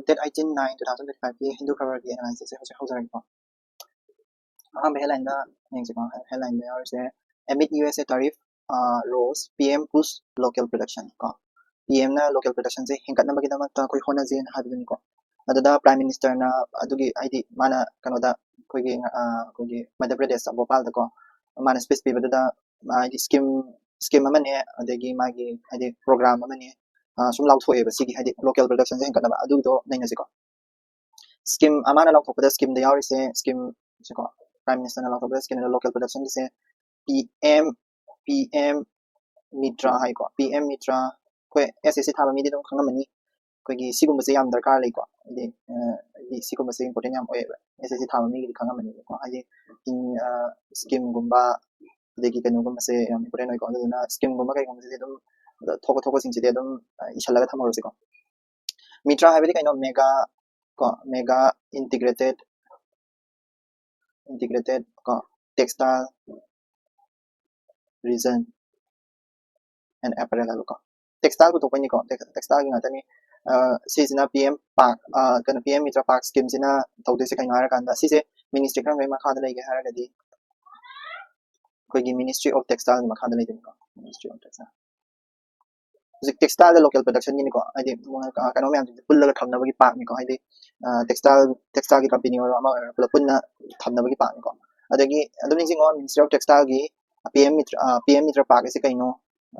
Date 18/9/2025ꯒꯤ Hindu ꯈꯕꯔꯒꯤ ꯑꯦꯅꯥꯂꯥꯏꯁꯤꯁꯁꯦ ꯍꯧꯖꯤꯛ ꯍꯧꯖꯔꯛꯏꯀꯣ ꯑꯍꯥꯟꯕ ꯍꯦꯗꯂꯥꯏꯟꯗ ꯌꯦꯡꯁꯤꯀꯣ ꯍꯦꯗꯂꯥꯏꯟꯗ ꯌꯥꯎꯔꯤꯁꯦ amid USA tariff rose PM push local production ꯀꯣ PMꯅ local productionꯁꯦ ꯍꯦꯟꯒꯠꯅꯕꯒꯤꯗꯃꯛꯇ ꯑꯩꯈꯣꯏ ꯍꯣꯠꯅꯖꯦꯅ ꯍꯥꯏꯕꯗꯨꯅꯤꯀꯣ ꯑꯗꯨꯗ ꯄ꯭ꯔꯥꯏꯝ ꯃꯤꯅꯤꯁꯇꯔꯅ ꯑꯗꯨꯒꯤ ꯍꯥꯏꯗꯤ ꯃꯥꯅ ꯀꯩꯅꯣꯗ ꯑꯩꯈꯣꯏꯒꯤ ꯃꯙ꯭ꯌ ꯄ꯭ꯔꯗꯦꯁ ꯚꯣꯄꯥꯜꯗꯀꯣ ꯃꯥꯅ ꯁ꯭ꯄꯤꯆ ꯄꯤꯕꯗꯨꯗ ꯍꯥꯏꯗꯤ ꯁ꯭ꯀꯤꯝ ꯑꯃꯅꯦ ꯑꯗꯒꯤ ꯃꯥꯒꯤ ꯍꯥꯏꯗꯤ ꯄ꯭ꯔꯣꯒ꯭ꯔꯥꯝ ꯑꯃꯅꯦ ꯁꯨꯝ ꯂꯥꯎꯊꯣꯛꯑꯦꯕ ꯁꯤꯒꯤ ꯍꯥꯏꯗꯤ ꯂꯣꯀꯦꯜ ꯄ꯭ꯔꯗꯛꯁꯟꯁꯦ ꯍꯦꯟꯒꯠꯅꯕ ꯑꯗꯨꯒꯤꯗꯣ ꯅꯩꯅꯁꯤꯀꯣ स्कीम अमाना लौथोकपदा स्कीम द यावरिसे स्कीम सिको प्राइम मिनिस्टर ना लौथोकपदा स्कीम द लोकल प्रोडक्शन दिसे पीएम मित्रा हाइको पीएम मित्रा कोइ एसएससी थाबा मिदि दम खंगमनि कोइगी सिगुमबसे याम दरकार लैको दि सिगुमबसे इम्पोर्टेंट याम ओय एसएससी थाबा मिदि खंगमनि को आजे इन स्कीम गुम्बा देगी कनुगुमबसे याम इम्पोर्टेंट ओय को अदुना स्कीम गुम्बा kai गुमबसे दम थोको सिंसिदे दम इशलगा थमरोसिको मित्रा हाइबदि काइनो mega integrated textile region and apparel ko textile to pani ko textile nga tani sisina PM park kana PM mitra park scheme sina tawde se kaina kanda sise ministry kan ngai makha da lege haragadi koigi ministry of textile makha da lege ko ministry of textile textile local production ni ko adi kano me pullaga thamnabagi park ni ko adi textile ki company or ama punna thamnabagi park ni ko adagi adum ning singo ministry of textile gi PM mitra park se kaino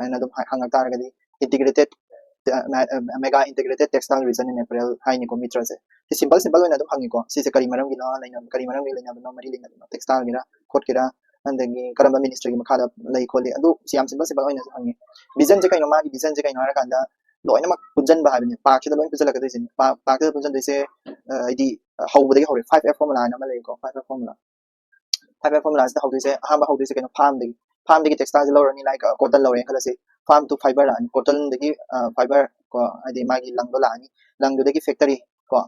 ana dum hangak taragadi integrated mega integrated textile region in apparel hai ni ko mitra se simple oina dum hangi ko si se kari maram gi na laina kari maram gi laina dum mari laina textile gira khot gira andagi karamba ministry gi makha da lai kholi adu siam simple oina hangi vision je kaino magi vision je kaino hara kanda loina mak punjan ba habini park se loina punjala kadai sin park se punjan dei se idi hawbadagi hawre 5F formula na ma lai ko 5F formula 5F formula se hawdei se hamba hawdei se kaino farm degi textile se lorani like cotton lore khala se farm to fiber la cotton degi fiber ko adi magi lang do la ani lang do degi factory ko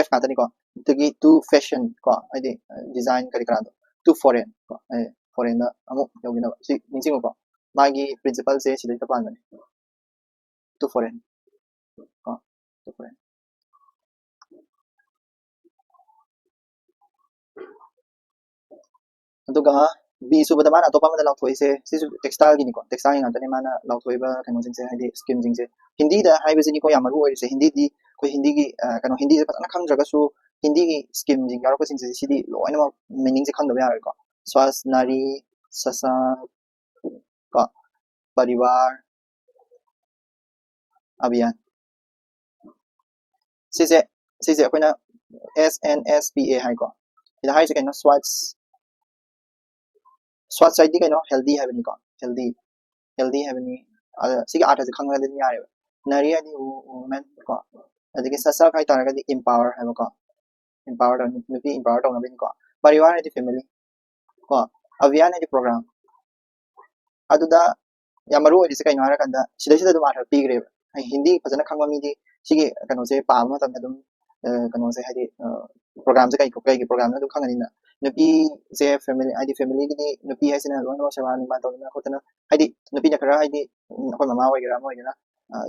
F katani ko degi to fashion ko adi design kari kara to foreign ko foreign da amu yogina si ningsing ko magi principal se sidai ta plan to foreign ko to foreign aduga B subada mana atopa mana lauthoise sisu textile gi ni ko textile nga tane mana lauthoiba kano jingse hadi scheme jingse hindi da haibe jini ko yamaru oise hindi di ko hindi gi kano hindi se patana khangjaga su hindi gi scheme jing yaro ko singse sidi loina ma meaning se khangda yar ko swas nari sasa ko parivar abhiyan sise akoina SNSPA hai ko ida hai se kano swat side di kano healthy hai bani ko healthy hai bani sigi art se khangga din yare nari adi woman ko adigi sasa kai taraga di empower hai ko empower da nupi empower da ngabin ko parivar adi family ko abhiyan adi program aduda yamaru adi se kaino hara kanda sida dum art pigre hindi fazana khangwa mi di sigi kano se pa ma tam dum kano se hadi program se kai ki program na dum khangani na nupi se family id family gi nupi hai sina lona sa ban ma to na khotana id nupi na khara id khoi mama wa gira mo gira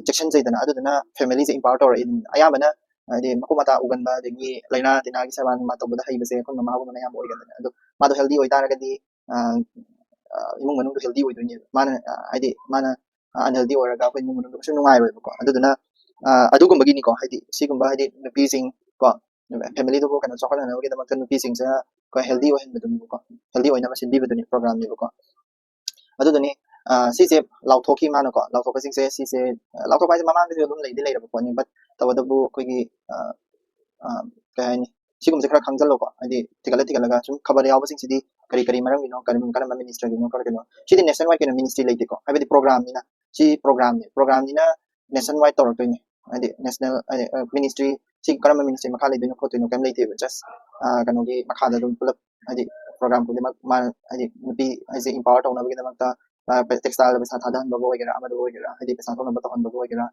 section sai dana adu dana family se empower to in ayamana id makumata ugan ba degi laina tina gi sa ban ma to da hai be se khoi mama wa na yam oi gira adu ma do healthy oi tara ga di imung manung healthy oi doi ni mana id mana unhealthy ora ga khoi imung manung su nungai roi ko adu dana adu gum bagi ni ko id si gum ba id nupi sing ko family to ko kana chokala na gi da ma nupi sing sa ko healthy ohin bedun ko healthy oina ma sindi bedun program ni ko adu dani si se lauthoki mana ko lauthoka sing se si se lauthoka se mamang de dum lei de lei ko ni but tawada bu ko gi kai ni sigum se khara khangjal lo ko adi tigala ga sum khabar yaw sing sidi kari maram ni no kan minister gi no kar no sidi nationwide kind ministry lei ko abi program ni na si program ni na nationwide tor to ni adi national ministry si karam ministry makha lei no ko to no kam lei te just kano gi makha da dum pulap adi program ko de ma adi nupi ase empower to na bi da makta textile ba sa thadan ba bo gira amadu bo gira adi pesa to na ba to on ba bo gira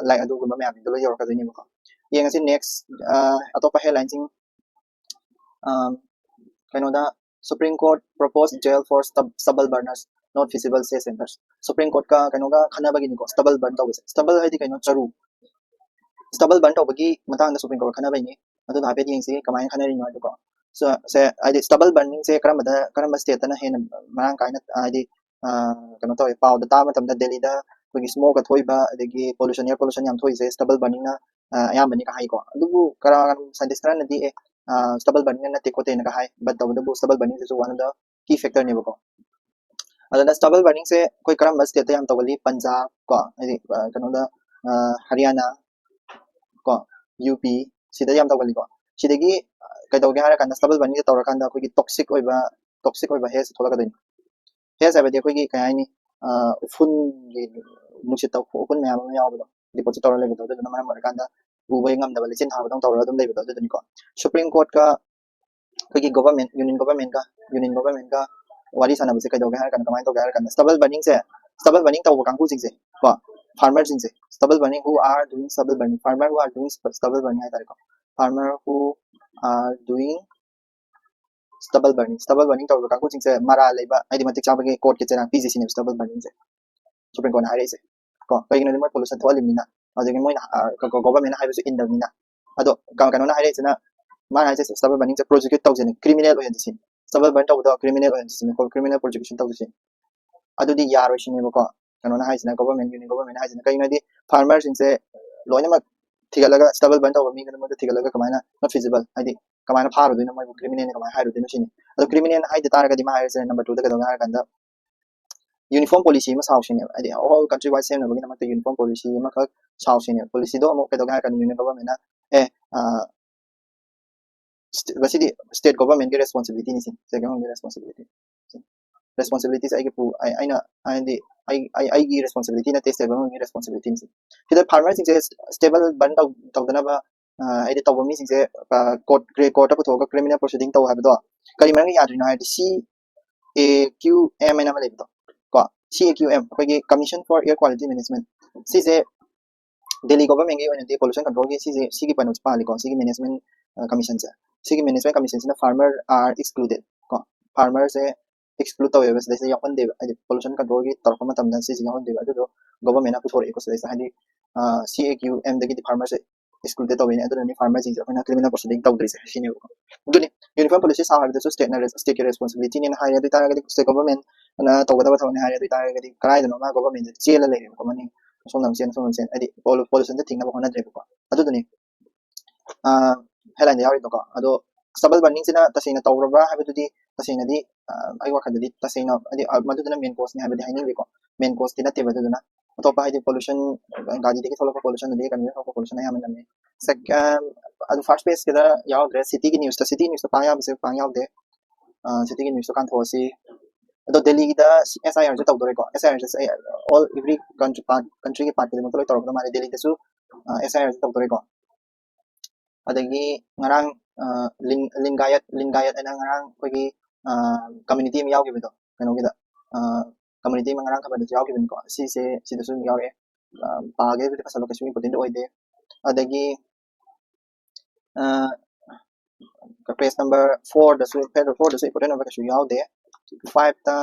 like adu gumba me abi do yor ka ni ko yang asi next atopa headline sing kano da Supreme Court proposed jail for stubble burners not feasible say centers supreme court ka kanoga khana bagi ni ko stubble burn tawse stubble haidi kaino charu stubble burn tawbagi matang da supreme court khana bai ni adu na pe ding si kamai khana ri no adu ko so se haidi stubble burning se karamba state na hen marang kaina haidi kano to pau da ta matam da delhi da kogi smoke ka thoi ba adegi pollution air pollution yam thoi se stubble burning na ayam bani ka hai ko adubu kara scientist na di stubble burning na te ko te na ka hai but the stubble burning is one of the key factor ne ko adana stubble burning se koi karamba state yam tawali punjab ko haidi kano da haryana ko UP sida yam tawali ko sidagi kai tawge hara kan stubble burning se tawra kan da kogi toxic oiba haze thola ka din haze abadi kogi kai ni fun gi nusi taw fun me am yaw ba deposit tawra le ba da na ma kan da ubai ngam da bali chin ha ba dong tawra dum le ba da ni ko supreme court ka kogi government union government ka wari sana base kai tawge hara kan kamai tawge hara kan stubble burning taw kang ku sing se ko farmers sing se stubble burning who are doing stubble burning farmer who are doing stubble burning hai ko farmer who are doing stubble burning taw kang ku sing se mara leba ai matik cha bagi court ke chana PGC ne stubble burning se supreme court hai se ko kai na mo pollution to alimina adu mo ko government hai su in da mina ado kano na hai se na ma hai se stubble burning se prosecute taw se criminal oyen sin stubble burning taw da criminal oyen sin ko criminal prosecution taw sin adu di yaro sin ne ko kano na hai se na government union government hai se na kai na di farmers sin se loina ma thigalaga stubble burning taw mi kana mo thigalaga kamana not feasible hai di kamana faru dina mo criminal ne kamana hairu dina sin adu criminal hai da tara ga di ma hai se number 2 da ga da kan da uniform policy ma saw sin ne ai all country wide same na ma uniform policy ma ka saw sin ne policy do mo ka da kan union government na basically state government ke responsibility ni sin second responsibilities ai ke pu ai na ai gi responsibility na state government ki responsibility ni sin the farmers is stable ban taw dana ba ai de taw mi sin se court grey court ko thoga criminal proceeding taw ha ba do kari man ya dina hai CAQM na ma le to ko CAQM ko gi commission for air quality management si se Delhi government ki on the pollution control ki si ki panus pa ko si ki management commission se si ki management commission na farmer are excluded ko farmer se exclude taw bes desa yakon de pollution control ki tarfa ma tamdan si yakon de adu government na puthore ko se desa hani CAQM de ki farmer se excluded taw ne adu ni farmer jing na criminal proceeding taw drise sine ko duni uniform policy sa ha de state na state ki responsibility ni ha ya de ta ga state government na taw da ba taw ne ha ya de ta ga krai de no ma government chela le ko mani som nam sen adi pollution de thingna bokona dre ko adu duni headline yawi to ko ado stubble burning sina tasina tawraba habitudi tasina di ai wakha di tasina adi madu dana main cause ni habidi haini ko main cause tina te badu dana to pa hidi pollution gadi de thola pollution de kan ko pollution ya man ne second adu first page ke da yaw dre city news to pa ya se pa yaw de city news to kan thosi ado Delhi da SIR je tawdore ko SIR je all every country ki part de mo to tor ko mari Delhi da su SIR je tawdore ko adagi ngarang lingayat ana ngarang ko gi community mi yaw gi bedo kano gi da community ma ngarang ka bedo yaw gi ben ko si da su yaw e pa ge bi ka salo ka su important oi de adagi page number 4 da su page 4 da su important ka su yaw de 5 ta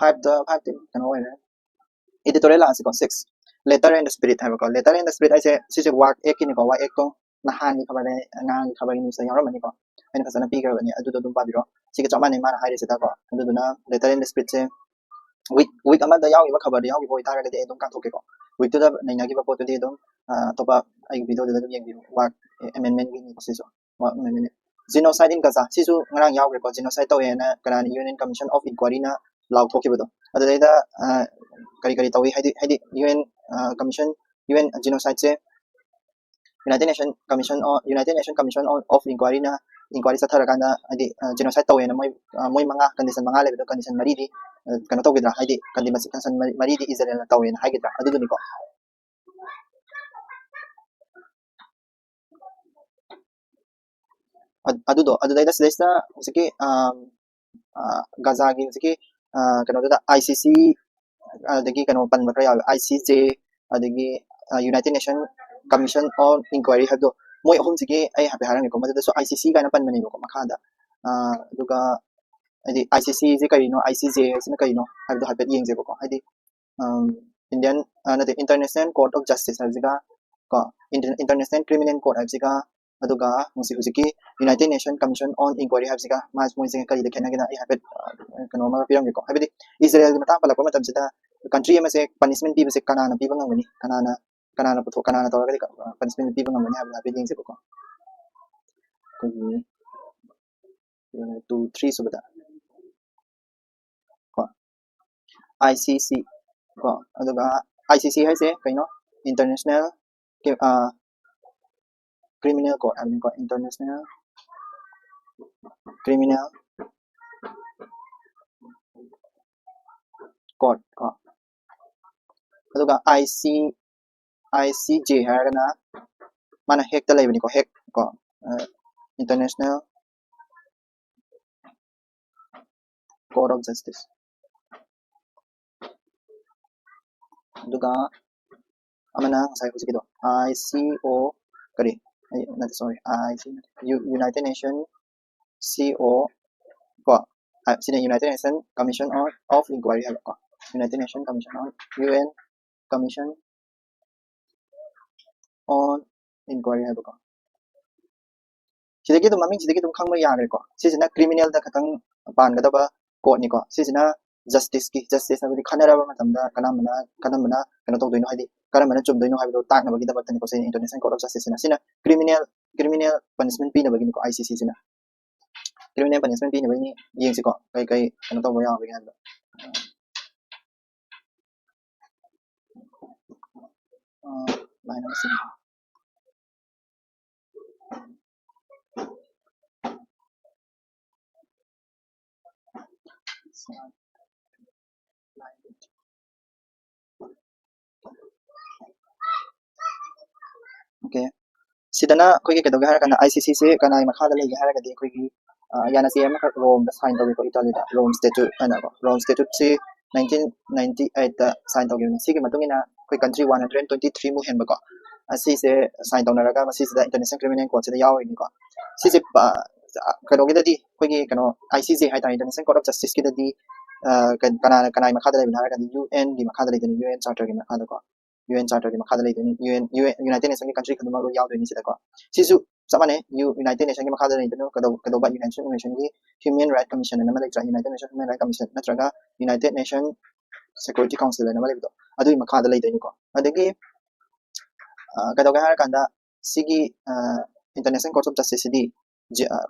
5 the kano oi ne editorial as ko 6 letter and spirit have ko letter and spirit I say si work ek ni ko wa ek to na han ni khabare ngang khabare ni sa yaw mani ko ai ka sana pi ga ni adu dum pa bi ro si ka chama ni ma na hai se ta ko adu na letter and spirit se week ama da yaw ni ba khabare yaw ni boy ta ga de dum ka thok ke ko week to da nai na gi ba po to de dum to ba ai video de dum yang bi work amendment ni ko si so wa amendment genocide in Gaza si su ngarang yaw ko genocide to na kana union commission of inquiry na law thok ke ba do adu da kari tawi haidi UN commission UN genocide se United Nation commission of inquiry na inquiry sa thara kana haidi genocide tawi na moy mga condition mga level condition mari di kana taw gidra haidi condition mari di Israel na tawi na haidi gidra adu duni ko adu da sida siki Gaza gi siki kana da ICC adagi kano pan ba kaya ICJ adagi United Nation Commission on Inquiry hado moy ahum sige ay happy harang ko madada so ICC kana pan mani ko makada duga ꯍꯥꯏꯗꯤ ICC ꯁꯦ ꯀꯔꯤꯅꯣ ICJ ꯁꯤꯅ ꯀꯔꯤꯅꯣ ꯍꯥꯏꯕꯗꯣ ꯍꯥꯏꯐꯦꯠ ꯌꯦꯡꯖꯦꯕꯀꯣ ꯍꯥꯏꯗꯤ Indian ꯅꯠꯇꯦ International Court of Justice ꯍꯥꯏꯕꯁꯤꯒ ꯀꯣ International Criminal Court ꯍꯥꯏꯕꯁꯤꯒ ꯑꯗꯨꯒ ꯍꯧꯖꯤꯛꯀꯤ United Nations Commission on Inquiry ꯍꯥꯏꯕꯁꯤꯒ ꯃꯣꯏꯁꯦ ꯀꯔꯤꯗ ꯈꯦꯠꯅꯒꯦꯅ ꯑꯩ ꯍꯥꯏꯐꯦꯠ ꯀꯩꯅꯣꯃ ꯄꯤꯔꯝꯒꯦꯀꯣ ꯍꯥꯏꯕꯗꯤ ꯏꯖꯔꯦꯜꯒꯤ ꯃꯇꯥꯡ ꯄꯜꯂꯛꯄ ꯃꯇꯝꯁꯤꯗ ꯀꯟꯇ꯭ꯔꯤ ꯑꯃꯁꯦ ꯄꯅꯤꯁꯃꯦꯟ ꯄꯤꯕꯁꯦ ꯀꯅꯥꯅ ꯄꯤꯕ ꯉꯝꯒꯅꯤ ꯀꯅꯥꯅ ꯇꯧꯔꯒꯗꯤ ꯄꯅꯤꯁꯃꯦꯟ ꯄꯤꯕ ꯉꯝꯒꯅꯤ ꯍꯥꯏꯕꯗꯣ ꯍꯥꯏꯐꯦꯠ ꯌꯦꯡꯖꯦꯕꯀꯣ ꯑꯩꯈꯣꯏꯒꯤ 2 3 ꯁꯨꯕꯗ ꯀꯣ ICC ꯀꯣ ꯑꯗꯨꯒ ICC ꯍꯥꯏꯁꯦ ꯀꯩꯅꯣ International Criminal Court ꯍꯥꯏꯕꯅꯤꯀꯣ International Criminal Court ꯀꯣ ꯑꯗꯨꯒ ICJ ꯍꯥꯏꯔꯒꯅ ꯃꯥꯅ ꯍꯦꯛꯇ ꯂꯩꯕꯅꯤꯀꯣ ꯍꯦꯛ ꯀꯣ International Court of Justice ꯑꯗꯨꯒ amana ngasai hujikito ICO kari not sorry United Nations CO ko sina United Nations Commission of Inquiry haba ko United Nations Commission on UN Commission on Inquiry haba ko sidagi dum maming sidagi dum khangba yagre ko sisina criminal da khatang pangadaba court ni ko sisina justice habidi khanaraba matamda kanamana kana tawdoino haidi karamana chumdoino habido taknabagi da batani ko sina International Court of Justice sina criminal punishment pi nabagi ko ICC sina criminal punishment pi nabagi yengsi ko kai kana tawbo yawagi handa line of sin okay sidana koigi kedoge harakana ICC se kanai makhada lege haragadi koigi yana se ama Rome da sign tawbi ko Italy da Rome statute ana ko Rome statute se 1998 da sign tawgi sigi matungina koi country 123 mu henba ko asi se sign tawnaraga masi se International Criminal Court se da yawi ni ko si se kedoge da di koigi kano ICJ hai ta International Court of Justice ki da di kanai makhada lege haragadi UN gi makhada lege UN charter gi makhada ko UN Charter ki makhada leideni United Nations ki country khaduma ro yaw doini sida ko sisu samane United Nations ki makhada leideni kado ba United Nations ki Human Rights Commission na malai United Nations Human Rights Commission natraga United Nations Security Council na malai do adu makhada leideni ko adagi kado ga har kanda sigi International Court of Justice di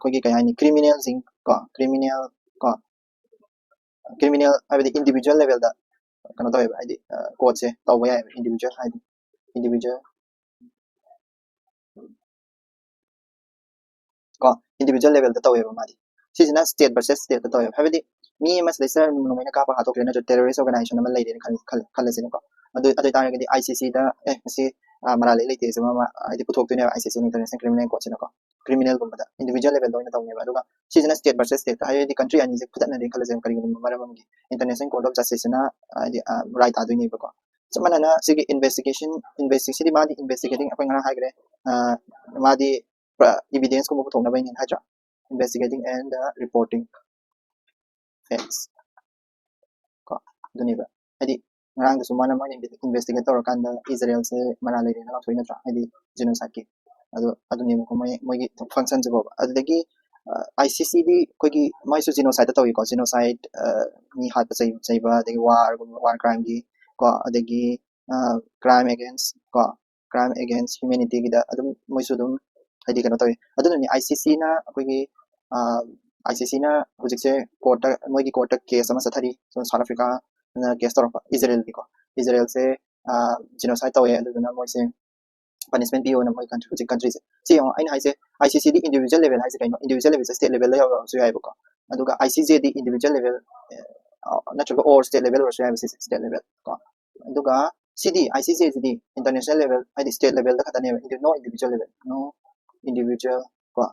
kogi kayani criminal zing ko criminal abidi individual level da kano tawe id court se taw ya individual ko individual level da tawe madi sisina state versus state da tawe habidi mi mas lesser nomaina ka pa hato krena jo terrorist organization ma leide khal sin ko adu tare gadi ICC da si marale leite se ma id puthok tune ICC International Criminal Court sin ko criminal gumba da individual level da taw ne ba aduga sisina state versus state haydi country ani se khutna de khal sem kari gumba maram gi International Court of Justice na right adu ni ba ko samana na sigi investigation madi investigating apai ngara haigre madi evidence ko mo thong na ba ni haja investigating and reporting facts ko duni ba hadi ngarang su mana mana investigator kan da Israel se mana le na thoi na tra hadi genocide ki adu ni ko moi gi function je ba adagi ICC di ko gi mai su genocide tawi ko genocide ni hat sai ba adagi war crime gi ko adagi crime against humanity gi da adum moi su dum hadi kana tawi aduna ni ICC na ko gi ICC na hujik se court moi gi court case ama sathari South Africa na case tor Israel ko Israel se genocide tawi aduna moi se punishment bi ona moi country hujik country se si aina haise ICC di individual level haise kaino individual level state level la yaw su yai ko aduga ICJ di individual level natural or state level or state level ko aduga CD ICJ di international level hadi state level da khatane no individual level no individual ko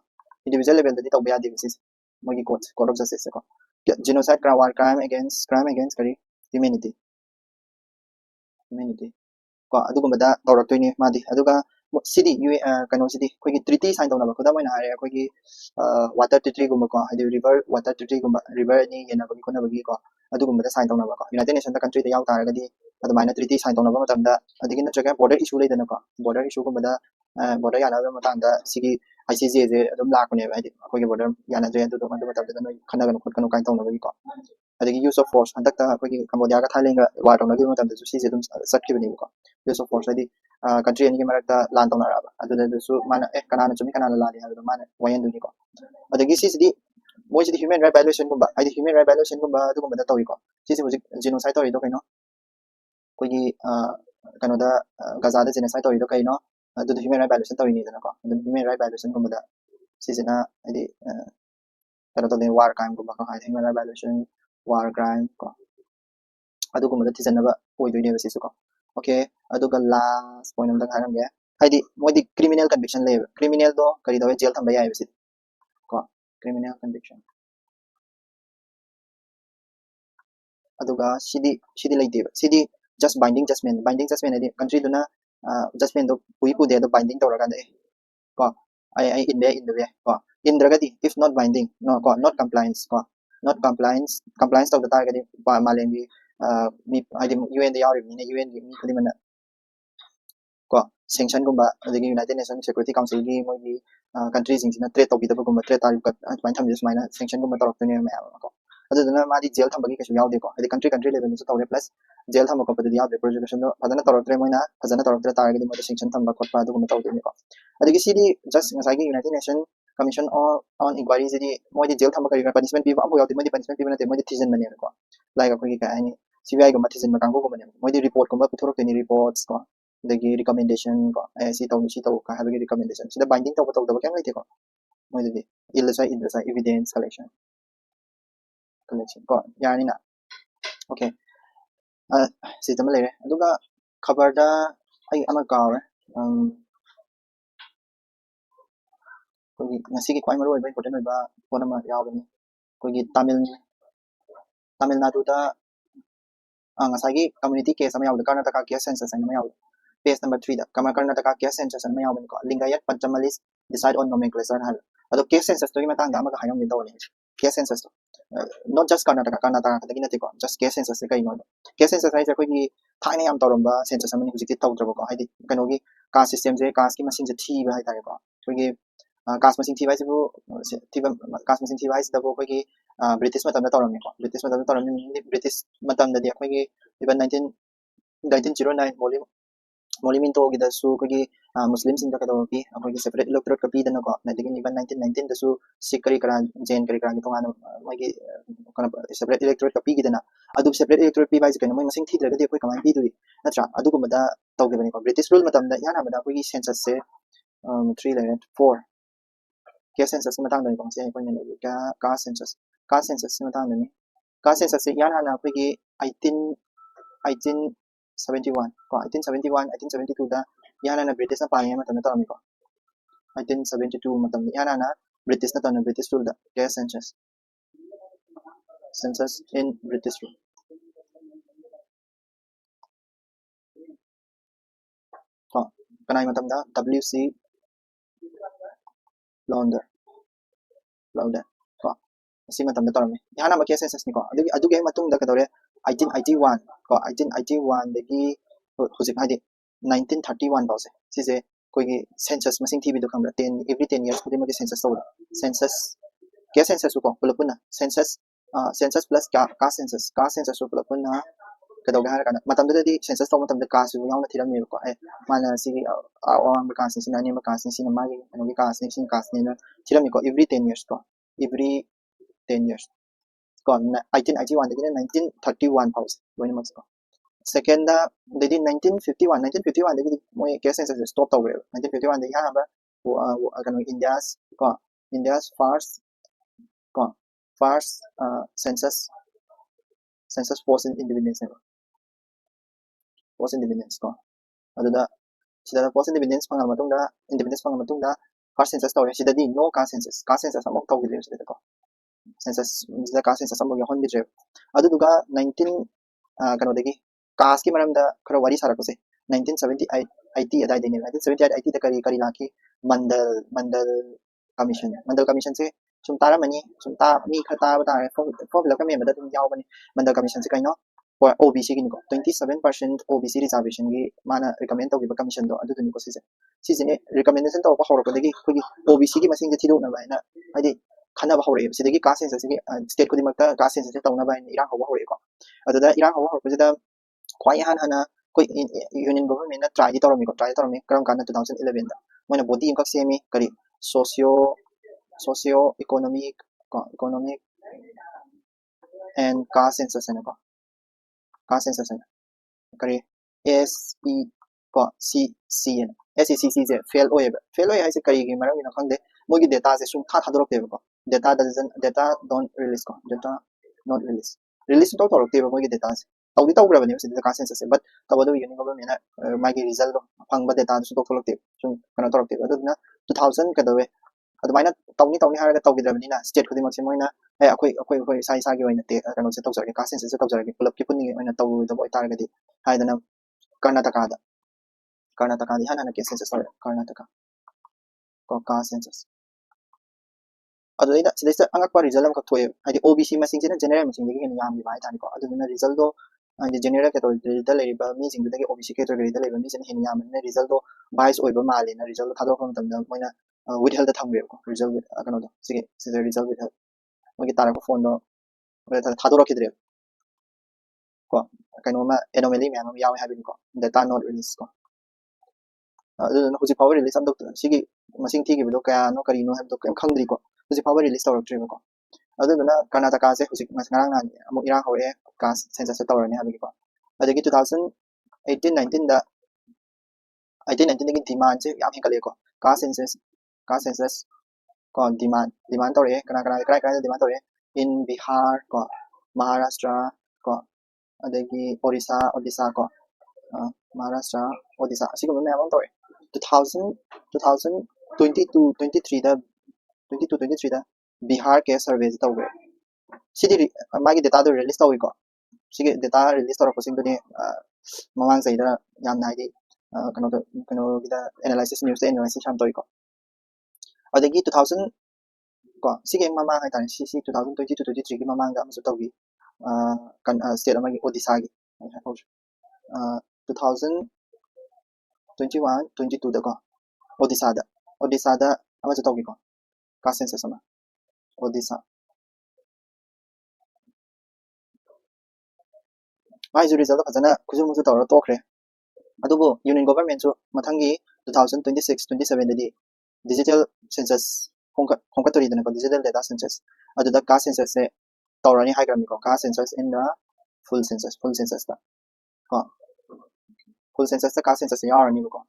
individual level da tawba yadi sis moi court of justice ko genocide crime against kari humanity ko adugumba da tawrak toini madi aduga सिदी कनो सिदी कोई treaty sign तौना खुदा मैंने हारे कोई water treaty गुम को हाइदे river water treaty गुम river नि येना बगी कोना बगी को अदु गुम साइन तौना को United nation the country the याव तारगदी अदु माइना ट्रीटी साइन तौना मतम दा अदिगी नत्रगा बॉर्डर इशू लेदना को बॉर्डर इशू गुम दा बॉर्डर याना द मतम दा सिगी ICJ जे अदुम लाखने हाइदे कोई बॉर्डर याना जे अदु मत मतम दा नोय खनगन खुदकनो काइन तौना बगी को अदिगी यूज ऑफ फोर्स हंदक कोई कंबोडिया का थाइलैंड का वार तौना गी मतम दा सिजे अदुम सटखिबनी को यूज ऑफ फोर्स हाइदे country ani marakta lan tona raba aduna su mana kanana chumi kanana lani hadu mana wayan duni ko adagi sidi moi sidi human right violation gumba ai human right violation gumba adu gumba da tawi ko sisi hoji genocide tawi do kaino koi gi kano da gaza da genocide tawi do kaino adu human right violation tawi ni dana ko adu human right violation gumba da sisi na ai kano to war crime gumba ko human right violation war crime ko adu gumba da tijanaba oi do ni basi su ko okay aduga last point amda haram ya haidi modi criminal conviction le criminal do kari do jail thamba yai bisi ko criminal conviction aduga sidi leite sidi just binding judgment adi country duna judgment do pui pu de do binding to raga de ko I in the ko in dragadi if not binding no ko not compliance ko not compliance to the target pa malengi mi adi UN the yaw ni UN mi khadi mana ko sanction gumba adigi United Nations Security Council gi moi gi countries sing na trade to bi da gumba trade tarif ka ban tham just mina sanction gumba tarok ne ma ko aduna ma di jail thamba gi kasu yaw de ko adi country level ni su tawre plus jail thamba ko padi yaw de prosecution do adana tarok tre moina adana tarok tre tar gi mo sanction thamba ko pa gumba taw de ko adigi sidi just ngasai gi United Nations Commission on Inquiry di moi di jail thamba ka punishment bi ba mo yaw de moi di punishment bi na te moi di thizen mane ko like ko gi ka ani CBI gumba thizen ma kang ko mane moi di report gumba puthorok ni reports ko the recommendation ko si taw ka have recommendation sida binding taw taw kya ngai ko mo di illustrate evidence collection ko yani na okay si tama le aduga cover da ai ama ka ko ngasi ki kwai maro ba important ba pona ma yaw ni ko gi Tamil Nadu da ngasai gi community case ama yaw da Karnataka case census ama yaw page number 3 da Karnataka case census ama yaw ko Lingayat Panchamalis decide on nomenclature hal ado case census to gi matang da ama ka hayam ni daw ni case census to not just Karnataka ka tagi nate ko just case census se kai no case census ai ja ko gi thaina yam tawramba census ama ni hujik taw drabo ko haidi kano gi caste system je caste ki machine je thi ba hai ta ko ko gi caste machine thi ba se bu thi ba caste machine thi ba se da ko gi British matam da tawram ko British matam da tawram ni British matam da dia ko gi even 1909 Moliminto gi da su ko gi Muslim sing da ka daw pi ko gi separate electorate ka pi da na ko na digin even 1919 da su Sikh kari kara Jain kari kara to ngana mai gi kana separate electorate ka pi gi da na adu separate electorate pi ba ji kana mai masing thi da ga di ko kamai pi du natra adu ko da taw ge bani ko British rule matam da yana da ko gi census se 3 like 4 ke census matang da ko se ko ni ka census matang da ni ka census se yana na ko gi 1871 ko 1872 da yana na British na pani matam na tawmi ko 1872 matam yana na British na tawna British rule da ke census in British rule ko kanai matam da WC Lauder ko si matam da tawmi yana ma ke census ni ko adu ge matung da ka dore 1881 ko 1881 dagi hujik hadi 1931 bause sise koi gi census masing tv do kamra 10 every 10 years kodi ma census to census ke census ko pulapuna census plus ka census so pulapuna kadaw ga kana matam da di census to matam da ka su yaw na thiram ni ko mana si awang ka sin sinani ma ka sin sinama gi ano gi ka sin na thiram ni ko every 10 years ko every 10 years ko 1881 dagi 1931 pause wani mas ko second da dagi 1951 dagi moi ke census stop to 1951 dagi ha ba kanu India's first census post independence ko aduda sida post independence pang matung da first census to sida di no ka census amok to gi sida ko census sida ka census amok ya hon bi tre aduduga 19 kanu dagi caste ki maram da khara wari sara ko se 1978 80 अदाइदेनि 1970 80 दा करी lucky मंडल commission से सुम तारमनी सुम ता मी खता बता formula का member तुम यावबनी मंडल commission से कइनो for OBC गिनको 27% OBC reservation gi mana recommend to giba commission do adu duniko sise ne recommendation to ko horoko dagi khogi OBC gi masing thi do na baina adi khana ba hore sidagi caste census gi state ko dimakta caste census to na baina irang ho hore ko adu da irang ho hore da khwai han hana koi union government na try torami karam kana 2011 da moina body inkak semi kari socio economic and caste census ne ko caste census ne kari SE ko CCN SECC se fail oye hai se kari gi maram ina khangde mogi data se sum tha dorok te ko data don't release ko data not release to dorok te mogi data se tawdi tawgra bani se caste census se but tawado union government na magi result do phangba data su to tholok te sum kana dorok te adu na 2000 ka dawe admaina tawni haraga tawgidrabani na state khudi mak se moina akoi sai gi oina te kano se tawjare caste census se tawjare pullap ki punni oina taw da boy targadi haidana karnataka di hana ke census tor karnataka ko caste census adu ida sidai angakwa result am ka thoye haidi OBC masing sina general masing gi hen yam gi bai tani ko adu na result do andi general category da leiba mi sing da gi OBC category da leiba mi sina hen yam na result do bias oiba mali na result do thadok tam da moina withheld da thambe ko result with kano do sige result with mogi tara ko phone do thadok kidre ko kano ma anomaly me am yawi habin ko data not release ko adu na huji power release am do sige masing thi gi do kaya no kari no have do kam khangdri ko huji power release tawrak tri ko adu na karnataka se huji ngarang na amu irang hore caste census se tawrani habin ko adagi 2018 19 da 18 19 gi demand se yam hingale ko caste census ko demand tawre kana demand tawre in Bihar ko Maharashtra ko adagi Odisha ko Maharashtra Odisha asigo me among tawre 2022 23 da Bihar ke survey tawre sidi magi data do release tawi ko sige data release tawra ko sing doni mamang saida yam nai di kano gida analysis news sham tawi ko adagi 2000 ko sige mamang hai tan si 2022 23 gi mamang da amsu tawi kan state amagi Odisha gi 2021 22 da ko Odisha da amsu tawi ko caste census sama Odisha mai ju result fazana khujum musu tawra tokre adugo union government so mathangi 2026 27 dadi digital census hongkatori dana ko digital data census aduda caste census se tawrani haigrami ko caste census in the full census da ko full census da caste census yarani ko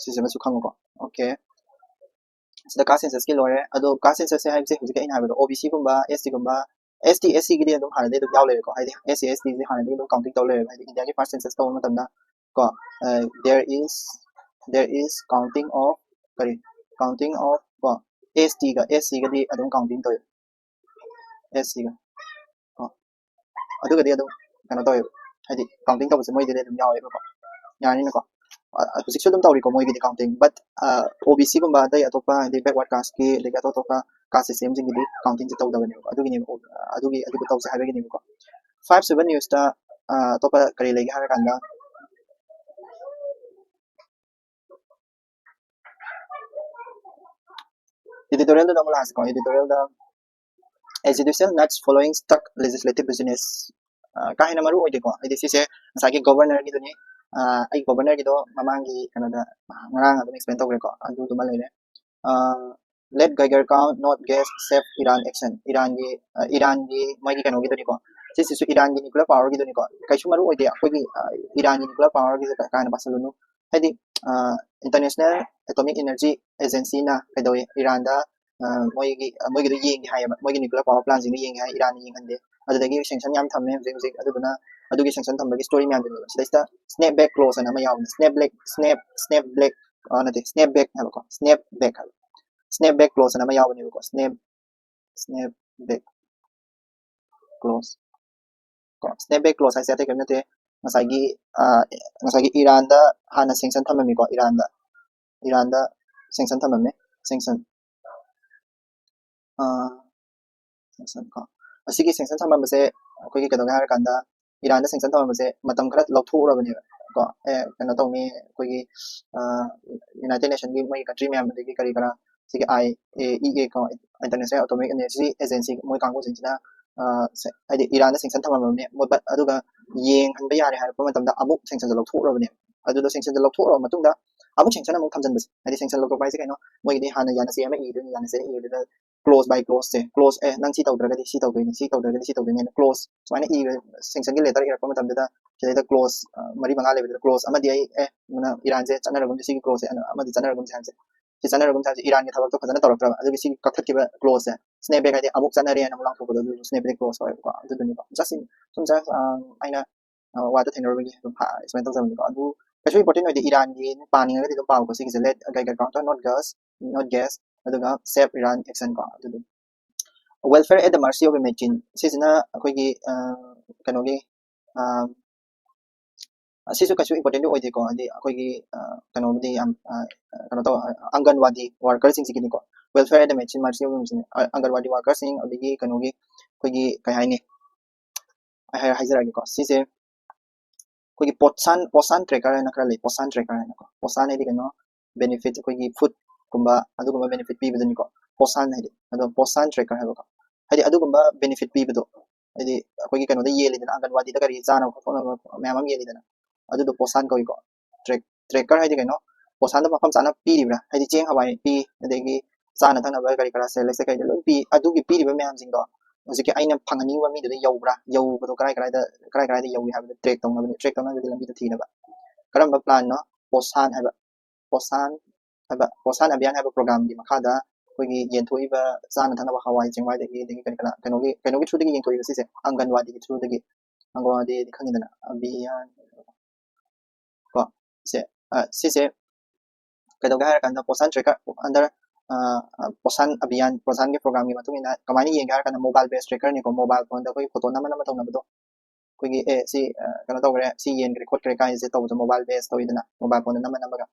sise masu khamu ko okay sida caste census ki lore adu caste census se haibse hujika in haibo OBC gumba ST gumba ST SC gi dum hana de dum yaw le ko haidi SC ST ji hana de dum counting taw le haidi India ki first census taw matam da ko there is counting of ko ST ga di adum counting taw SC ga ko adu ga di adum kana taw haidi counting taw se moi de dum yaw le ko yani na ko hujik dum tawri ko moi gi di counting but OBC gumba dai atopa di backward caste ki le ga to ka caste system jing di counting taw da ne ko adu gi taw se haibe gi ni ko 57 news ta topa kari legi hara kanda editorial da namulas ko editorial da judicial nuts following stuck legislative business kahina maru oide ko edi se sagi governor gi duni ai governor gi do mamangi kanada ngarang adum explain tawre ko adu duma lele let Geiger count not guess safe Iran action Iran gi magi kano gi duni ko sisi Iran gi nuclear power gi duni ko kaisu maru oide akoi Iran gi nuclear power gi kana basalunu hadi international atomic energy agency na kaidoy Iran da moigi yeng hai moigi nuclear power plant jing yeng hai Iran yeng hande adudagi sanction yam thamme hujik aduduna adugi sanction thambagi story myam dun sida snapback clause ana ma yaw snapback anate snapback ha ko snapback clause ana ma yaw ni ko snapback clause hai se ate kamne te ꯉꯁꯥꯏꯒꯤ ꯉꯁꯥꯏꯒꯤ ꯏꯔꯥꯟꯗ ꯍꯥꯟꯅ sanction ꯊꯝꯃꯝꯃꯤꯀꯣ ꯏꯔꯥꯟꯗ sanction ꯊꯝꯃꯝꯃꯦ sanction sanction ꯀꯣ ꯑꯁꯤꯒꯤ sanction ꯊꯝꯃꯝꯕꯁꯦ ꯑꯩꯈꯣꯏꯒꯤ ꯀꯩꯗꯧꯒꯦ ꯍꯥꯏꯔꯀꯥꯟꯗ ꯏꯔꯥꯟꯗ sanction ꯊꯝꯃꯝꯕꯁꯦ ꯃꯇꯝ ꯈꯔ ꯂꯧꯊꯣꯛꯎꯔꯕꯅꯦꯕ ꯀꯣ ꯀꯩꯅꯣ ꯇꯧꯅꯤ ꯑꯩꯈꯣꯏꯒꯤ ꯌꯨꯅꯥꯏꯇꯦड ꯅꯦꯁꯟꯒꯤ ꯃꯣꯏ ꯀꯟꯇ꯭ꯔꯤ ꯃꯌꯥꯝꯗꯒꯤ ꯀꯔꯤ ꯀꯔꯥ ꯁꯤꯒꯤ IAEA ꯀꯣ ꯏꯟꯇꯔꯅꯦꯁꯅꯦꯜ ꯑꯦꯇꯣꯃꯤक एनर्जी एजेंसी ꯃꯣꯏ ꯀꯥꯡꯕꯨꯁꯤꯡꯁꯤꯅ ꯍꯥꯏꯗꯤ ꯏꯔꯥꯟꯗ ꯁꯦꯡꯁꯟ ꯊꯝꯃꯝꯃꯕꯅꯦ ꯑꯗꯨꯒ ꯌꯦꯡꯍꯟꯕ ꯌꯥꯔꯦ ꯍꯥꯏꯔꯛꯄ ꯃꯇꯝꯗ ꯑꯃꯨꯛ ꯁꯦꯡꯁꯟꯁꯦ ꯂꯧꯊꯣꯛꯎꯔꯕꯅꯦ ꯑꯗꯨꯗ ꯁꯦꯡꯁꯟꯁꯦ ꯂꯧꯊꯣꯛꯎꯔꯕ ꯃꯇꯨꯡꯗ ꯑꯃꯨꯛ ꯁꯦꯡꯁꯟ ꯑꯃꯨꯛ ꯊꯝꯖꯟꯕꯁꯦ ꯍꯥꯏꯗꯤ ꯁꯦꯡꯁꯟ ꯂꯧꯊꯣꯛꯄ ꯍꯥꯏꯁꯦ ꯀꯩꯅꯣ ꯃꯣꯏꯒꯤꯗꯤ ꯍꯥꯟꯅ ꯌꯥꯅꯆꯦ ꯑꯃ ꯏꯗꯣꯏꯅꯤ ꯌꯥꯅꯆꯦ ꯏꯕꯗꯨꯗ क्लोज बाय क्लोज से क्लोज नंग सी तौद्रगदी सी तौदोइनी सी तौद्रगदी सी तौदोइनी क्लोज सुमाइना इ सेंक्शन की लेटर इरकप मतमददा जेदा क्लोज मरी मंगा लेबदा क्लोज अमदि ए मना ईरान से चनरगम सी क्लोज अमदि चनरगम से चनरगम से ईरान की थबक तो फजना तौरक्तरा अदुगी सी कखतकिबा क्लोज से स्नेप बैक आदि अमुक चनरे न मुलां थोबदो स्नेप बैक क्लोज होय को अदुदुनी को जस्ट सुम जस्ट आइना वादा थेनरबगी इसमें तो जमनी को अदु कैसे इंपोर्टेंट होय ईरान की पानी गदि तो पाव को सी लेट गाइड काउंटर नॉट गैस अदुगा सेफ ईरान एक्शन को अदुदु welfare at the mercy of a machine sisina akoigi kanogi asisu kachu important oide ko adi akoigi kanodi kano to anganwadi workers sing sikini ko welfare at the mercy of a machine anganwadi workers sing adigi kanogi akoigi kai haini ai haizaragi ko sise akoigi posan tracker na kra le posan tracker na ko posan edi kano benefit akoigi food kumba aduguma benefit pi bidani ko posan edi ado posan tracker habo ko ꯍꯥꯏꯗꯤ ꯑꯗꯨꯒꯨꯝꯕ benefit ꯄꯤꯕꯗꯣ ꯍꯥꯏꯗꯤ ꯑꯩꯈꯣꯏꯒꯤ ꯀꯩꯅꯣꯗ ꯌꯦꯜꯂꯤꯗꯅ ꯑꯪꯒꯟꯋꯥꯗꯤꯗ ꯀꯔꯤ ꯆꯥꯅꯕ ꯈꯣꯠꯅꯕ ꯃꯌꯥꯝ ꯑꯃ ꯌꯦꯜꯂꯤꯗꯅ ꯑꯗꯨꯗꯣ ꯄꯣꯁꯥꯟ ꯀꯧꯏꯀꯣ ꯇ꯭ꯔꯦꯀꯔ ꯍꯥꯏꯗꯤ ꯀꯩꯅꯣ ꯄꯣꯁꯥꯟꯗ ꯃꯐꯝ ꯆꯥꯅ ꯄꯤꯔꯤꯕ꯭ꯔꯥ ꯍꯥꯏꯗꯤ ꯆꯦꯡ ꯍꯋꯥꯏ ꯄꯤ ꯑꯗꯒꯤ ꯆꯥꯅ ꯊꯛꯅꯕ ꯀꯔꯤ ꯀꯔꯥ ꯁꯦꯂꯦꯛꯁ ꯀꯩꯗ ꯂꯣꯏ ꯄꯤ ꯑꯗꯨꯒꯤ ꯄꯤꯔꯤꯕ ꯃꯌꯥꯝꯁꯤꯡꯗꯣ ꯍꯧꯖꯤꯛꯀꯤ ꯑꯩꯅ ꯐꯪꯍꯟꯅꯤꯡꯕ ꯃꯤꯗꯨꯗ ꯌꯧꯕ꯭ꯔꯥ ꯌꯧꯕꯗꯣ ꯀꯔꯥꯏꯗ ꯌꯧꯏ ꯍꯥꯏꯕꯗꯣ ꯇ꯭ꯔꯦꯛ ꯇꯧꯅꯕꯗꯤ ꯂꯝꯕꯤꯗ ꯊꯤꯅꯕ ꯀꯔꯝꯕ ꯄ꯭ꯂꯥꯟꯅꯣ ꯄꯣꯁꯥꯟ ꯍꯥꯏꯕ ꯄꯣꯁꯥꯟ ꯑꯚꯤꯌꯥꯟ ꯍꯥꯏꯕ ꯄ꯭ꯔꯣꯒ꯭ꯔꯥꯝꯒꯤ ꯃꯈꯥꯗ ꯑꯩꯈꯣꯏꯒꯤ ꯌꯦꯟꯊꯣꯛꯏꯕ ꯆꯥꯅ ꯊꯛꯅꯕ ꯍꯋꯥꯏ ꯆꯦꯡꯋꯥꯏꯗꯒꯤ ꯑꯗꯒꯤ ꯀꯩꯅꯣꯒꯤ ꯊ꯭ꯔꯨꯗꯒꯤ ꯌꯦꯟꯊꯣꯛꯏꯕ ꯁꯤꯁꯦ ꯑꯪꯒꯟꯋꯥꯗꯤꯒꯤ ꯊ꯭ꯔꯨꯗꯒꯤ ꯑꯪꯒꯟꯋꯥꯗꯤꯗꯤ ꯈꯪꯉꯤꯗꯅ ꯑꯚꯤꯌꯥꯟ ꯀꯣ ꯁꯤꯁꯦ ꯀꯩꯗꯧꯒꯦ ꯍꯥꯏꯔꯀꯥꯟꯗ ꯄꯣꯁꯥꯟ ꯇ꯭ꯔꯦꯀꯔ ꯑꯟꯗꯔ ꯄꯣꯁꯥꯟ ꯑꯚꯤꯌꯥꯟ ꯄꯣꯁꯥꯟꯒꯤ ꯄ꯭ꯔꯣꯒ꯭ꯔꯥꯝꯒꯤ ꯃꯇꯨꯡ ꯏꯟꯅ ꯀꯃꯥꯏꯅ ꯌꯦꯡꯒꯦ ꯍꯥꯏꯔꯀꯥꯟꯗ ꯃꯣꯕꯥꯏꯜ ꯕꯦꯁ ꯇ꯭ꯔꯦꯀꯔꯅꯤꯀꯣ ꯃꯣꯕꯥꯏꯜ ꯐꯣꯟꯗ ꯑꯩꯈꯣꯏ ꯐꯣꯇꯣ ꯅꯝꯃ ꯇꯧꯅꯕꯗꯣ ꯑꯩꯈꯣꯏꯒꯤ ꯁꯤ ꯀꯩꯅꯣ ꯇꯧꯈ꯭ꯔꯦ ꯁꯤ ꯌꯦꯟꯈ꯭ꯔꯦ ꯈꯣꯠꯈ꯭ꯔꯦ ꯀꯥꯏꯁꯦ ꯇꯧꯕꯗꯣ ꯃꯣꯕꯥꯏꯜ ꯕꯦꯁ ꯇꯧꯋꯤꯗꯅ ꯃꯣꯕꯥꯏꯜ ꯐꯣꯟꯗ ꯅꯝꯃꯒ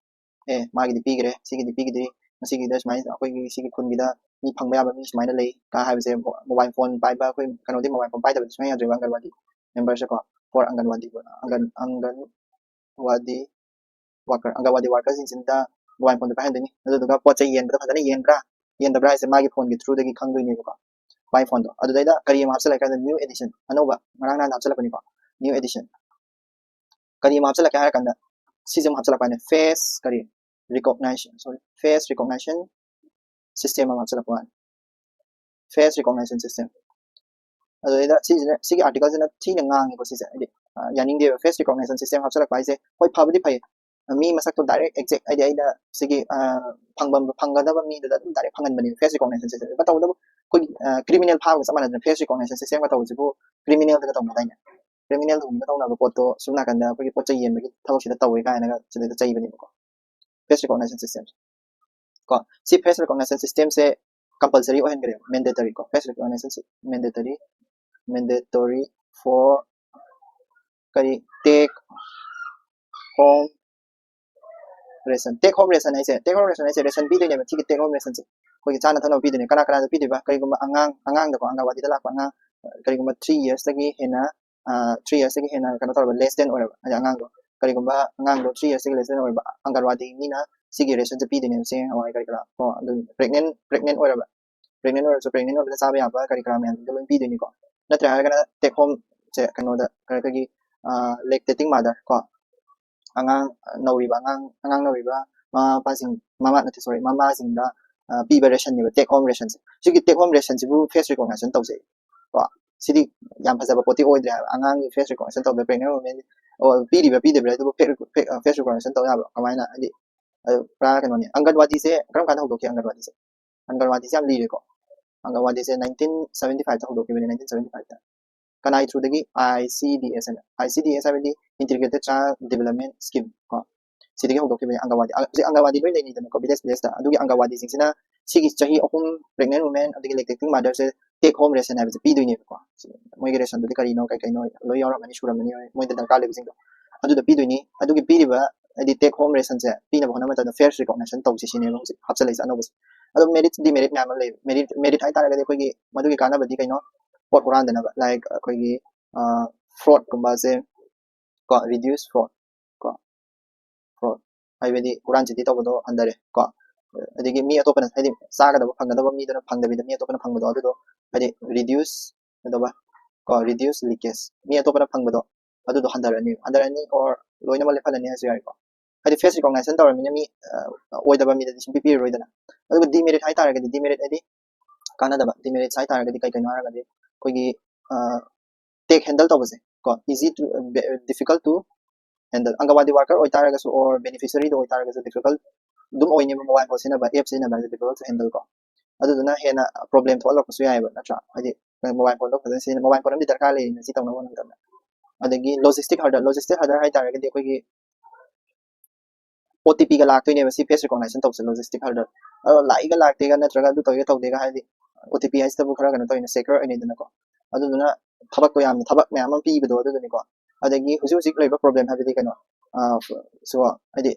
ꯃꯥꯒꯤꯗꯤ ꯄꯤꯈ꯭ꯔꯦ ꯁꯤꯒꯤꯗꯤ ꯄꯤꯈꯤꯗ꯭ꯔꯤ ꯃꯁꯤꯒꯤꯗ ꯁꯨꯃꯥꯏꯅ ꯑꯩꯈꯣꯏꯒꯤ ꯁꯤꯒꯤ ꯈꯨꯟꯒꯤꯗ ꯃꯤ ꯐꯪꯕ ꯌꯥꯕ ꯃꯤ ꯁꯨꯃꯥꯏꯅ ꯂꯩ ꯀ ꯍꯥꯏꯕꯁꯦ ꯃꯣꯕꯥꯏꯜ ꯐꯣꯟ ꯄꯥꯏꯕ ꯑꯩꯈꯣꯏ ꯀꯩꯅꯣꯗꯤ ꯃꯣꯕꯥꯏꯜ ꯐꯣꯟ ꯄꯥꯏꯗꯕꯗꯤ ꯁꯨꯡꯌꯥ ꯌꯥꯗ꯭ꯔꯦꯕ ꯑꯪꯒꯟꯋꯥꯗꯤ ꯃꯦꯝꯕꯔꯁꯦ ꯀꯣ ꯐꯣꯔ ꯑꯪꯒꯟꯋꯥꯗꯤ ꯑꯪꯒꯟꯋꯥꯗꯤ ꯋꯥꯔꯀꯔꯁꯤꯡꯁꯤꯗ ꯃꯣꯕꯥꯏꯜ ꯐꯣꯟꯗꯣ ꯄꯥꯏꯍꯟꯗꯣꯏꯅꯤ ꯑꯗꯨꯗꯨꯒ ꯄꯣꯠ ꯆꯩ ꯌꯦꯟꯕꯗ ꯐꯖꯅ ꯌꯦꯟꯗꯕ꯭ꯔꯥ ꯍꯥꯏꯁꯦ ꯃꯥꯒꯤ ꯐꯣꯟꯒꯤ ꯊ꯭ꯔꯨꯗꯒꯤ ꯈꯪꯗꯣꯏꯅꯦꯕꯀꯣ ꯃꯥꯏ ꯐꯣꯟꯗꯣ ꯑꯗꯨꯗꯩꯗ ꯀꯔꯤ ꯑꯃ ꯍꯥꯞꯆꯤꯜꯂꯛꯀꯦ ꯍꯥꯏꯕꯗ ꯅ꯭ꯌू एडिशन ꯑꯅꯧꯕ ꯉꯔꯥꯡ ꯅꯍꯥꯟ ꯍꯥꯞꯆꯤꯜꯂꯛꯄꯅꯤꯀꯣ ꯅ꯭ꯌू एडिशन करी मा हप्चलके हार कंदा सिजम हप्चलकने फेस करी फेस रिकॉग्निशन सिस्टम मा हप्चलकवान फेस रिकॉग्निशन सिस्टम अदुइदा सिगी आर्टिकल से थीन ngang को सिसे आइदि Yaning they face recognition system हप्चलक पाइसे होय फाबदि फाइ मी मसक तो डायरेक्ट एक्जेक्ट आइदि आइदा सिगी फंगदब मी दा डायरेक्ट फंगन बनि फेस रिकॉग्निशन सिस्टम बताउदब कोइ क्रिमिनल फाब समाना फेस रिकॉग्निशन सिस्टम बताउजिबु क्रिमिनल दा तौनादाइना क्रिमिनल गुमना तौनाबा पोतो सुना कंदा कोइ पोच येनबगी थबसिदा तौवे कायना सिदा चैबनि को फेस रिकॉग्निशन सिस्टम को सी फेस रिकॉग्निशन सिस्टम से कंपलसरी ओहन करे मैंडेटरी को face recognition mandatory for kari take home ration है ration भी देने में ठीक take home ration से कोई चाना थनो भी देने कना भी देबा करी गुम अंगांग दको अंगावादी दा लाप अंगांग करी गुम 3 years तकी हेना 3 years तकी हेना कना तोर less than ओरबा अंगांग दो करी गुम अंगांग दो 3 years तकी less than ओरबा अंगावादी मीना सिगी ration से भी देने से हवाई करी करा को pregnant ओरबा pregnant ओरबा pregnant ओरबा चाबा याबा करी करा में दो भी देने को नत्र हारगना take home से कनोदा करी lactating mother को angang नौरिबा angang नौरिबा mama नथे sorry mama सिंगदा पीबा ration नि take home ration से सिगी take home ration सिबु face recognition तौसे को सिदी याम फजबा पोती ओइद्रे angang face recognition तौबे pregnant women ओ पीदेबा दु face recognition तौ याबा कमाइना आदि प्रा कनोनि अंगनवादी से करम कान होदोके अंगनवादी से हम लीरे को अंगनवादी से 1975 ता होदोके 1975 ता कनाई थ्रू दगी ICDS हाबदि इंटीग्रेटेड चाइल्ड डेवलपमेंट स्कीम को सिदगी होदोके अंगनवादी लोइ लेनि दन को विलेज ता अदुगी अंगनवादी सिंगसिना सिगी चाही अहुम प्रेग्नेंट वुमेन अदगी लैक्टेटिंग मदर से take home ration है पी दोने को मोई के रेशन करी नो कई नो लो यारमनी सुरमनी मोई दरकार लेबसिंग अदुदा पी दोनी अदुगी पीरिबा अदि टेक होम रेशन से पीना होना मत फेयर्स रिकॉग्निशन तौसी सिने नो हबसल लेस अनोबस अदो मेरिट डिमेरिट मैम ले मेरिट हाई तारगदे कोई मदुगी कानाबदी कइनो पोट हुरानदनबा लाइक कोई फ्रॉड कुंबा से को रिड्यूस फ्रॉड को फ्रॉड हाइबेदी हुरान चिति तौबदो अंदरे को अदगी मी अतोपना हाइदि सागदब फंगदब मी दना फंगदबिदा मी अतोपना फंगदो अदुदो हाइदि रिड्यूस अदबा को रिड्यूस लीकेज मी अतोपना फंगदो अदुदो हंदरनी और लोइना मले फदनी हासे यार को हाइदि फेस रिकॉग्निशन तौरमिना मी ओइदबा मी दि सिम्पी पी रोइदना अदुगो डिमेरिट हाइ तारगदि डिमेरिट हाइदि कानादबा डिमेरिट हाइ तारगदि कई कइनो हारगदि कोइगी टेक हैंडल तौबसे को easy to difficult to handle anganwadi worker ओइ तारगसो और बेनिफिशियरी दो ओइ तारगसो डिफिकल्ट दुम ओइने मोबाइल को सिना एप सिना डिफिकल्ट टू हैंडल को अदुदुना हेना प्रॉब्लम थोलकसु यायबा नत्रा हाइदि मोबाइल फोन फजन सिना मोबाइल फोन दि दरकार ले सि तौना वन तम अदगी लॉजिस्टिक हर्डर हाइ तारगदि कोइगी OTP का लाक्तोइने बसी फेस रिकॉग्निशन तौसे लॉजिस्टिक हर्डर लाइगा लाक्तेगा नत्रगा दु तौगे तौदेगा हाइदि OTP हाइस तबु खरा गनो तौइने सेक्योर अइनेदनको अदुदुना थबक तो याम थबक म्याम अम पीबदो अदुदुनिको अदगी हुजि हुजि लेबा प्रॉब्लम हाबिदि कनो सो हाइदि